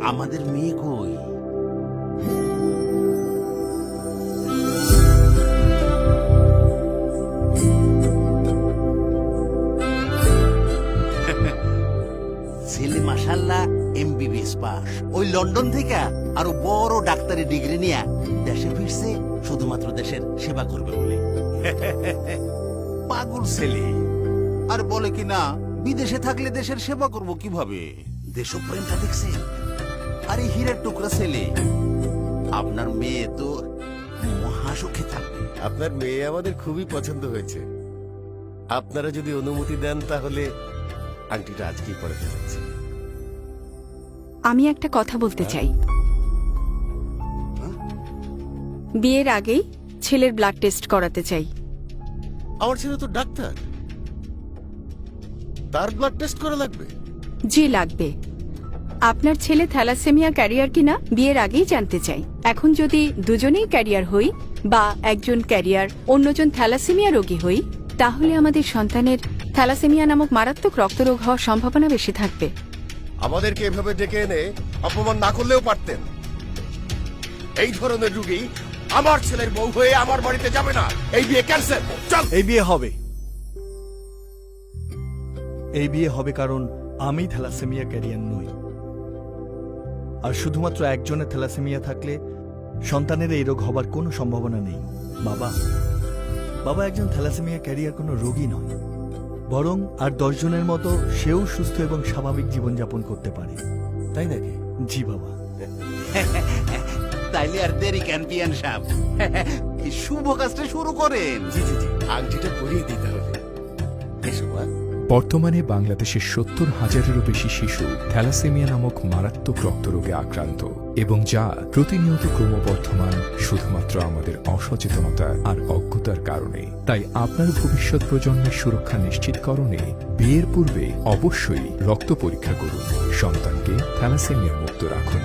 আমাদের মেয়ে কই? ছেলে মাশাআল্লাহ এমবিবিএস পাস, ওই লন্ডন থেকে আরো বড় ডাক্তারি ডিগ্রি নিয়ে দেশে ফিরছে শুধুমাত্র দেশের সেবা করবে বলে। পাগল ছেলে। আর বলে কি না, বিদেশে থাকলে দেশের সেবা করব কিভাবে? দেশপ্রেমটা দেখছেন? আরে হীরের টুকরা ছেলে। আপনার মেয়ে তো মহাসুখে থাকবে। আপনার মেয়ে আমাদের খুবই পছন্দ হয়েছে। আপনারা যদি অনুমতি দেন তাহলে আংটিটা আজকেই পড়াতে যাচ্ছি। আমি একটা কথা বলতে চাই। বিয়ের আগেই ছেলের ব্লাড টেস্ট করাতে চাই। আমার ছেলে তো ডাক্তার, তার ব্লাড টেস্ট করা লাগবে? জি লাগবে। আপনার ছেলে থ্যালাসেমিয়া ক্যারিয়ার কিনা বিয়ের আগেই জানতে চাই। এখন যদি দুজনেই ক্যারিয়ার হই বা একজন ক্যারিয়ার অন্যজন থ্যালাসেমিয়া রোগী হই, তাহলে আমাদের সন্তানের থ্যালাসেমিয়া নামক মারাত্মক রক্তরোগ হওয়ার সম্ভাবনা বেশি থাকবে। আমাদেরকে এভাবে ডেকে এনে অপমান না করলেও পারতেন। এই ধরনের রুগী আমার ছেলের বউ হয়ে আমার বাড়িতে যাবে না। এই বিয়ে ক্যান্সেল। চল। এই বিয়ে হবে। এই বিয়ে হবে কারণ আমি থ্যালাসেমিয়া ক্যারিয়ার নই। আর শুধুমাত্র একজনের থ্যালাসেমিয়া থাকলে সন্তানের এই রোগ হবার কোনো সম্ভাবনা নেই। বাবা বাবা একজন থ্যালাসেমিয়া ক্যারিয়ার কোনো রোগী নয়, বরং আর 10 জনের মতো সেও সুস্থ এবং স্বাভাবিক জীবনযাপন করতে পারে। তাই নাকি? জি বাবা। তাইলে আর দেরি কেন পিয়ান সাহেব? এই শুভ কাজটা শুরু করেন। জি জি জি, আংটিটা পরিয়ে দিতে হবে। এসো মা। বর্তমানে বাংলাদেশের 70,000-এরও বেশি শিশু থ্যালাসেমিয়া নামক মারাত্মক রক্তরোগে আক্রান্ত, এবং যা প্রতিনিয়ত ক্রমবর্ধমান শুধুমাত্র আমাদের অসচেতনতা আর অজ্ঞতার কারণে। তাই আপনার ভবিষ্যৎ প্রজন্মের সুরক্ষা নিশ্চিতকরণে বিয়ের পূর্বে অবশ্যই রক্ত পরীক্ষা করুন। সন্তানকে থ্যালাসেমিয়া মুক্ত রাখুন।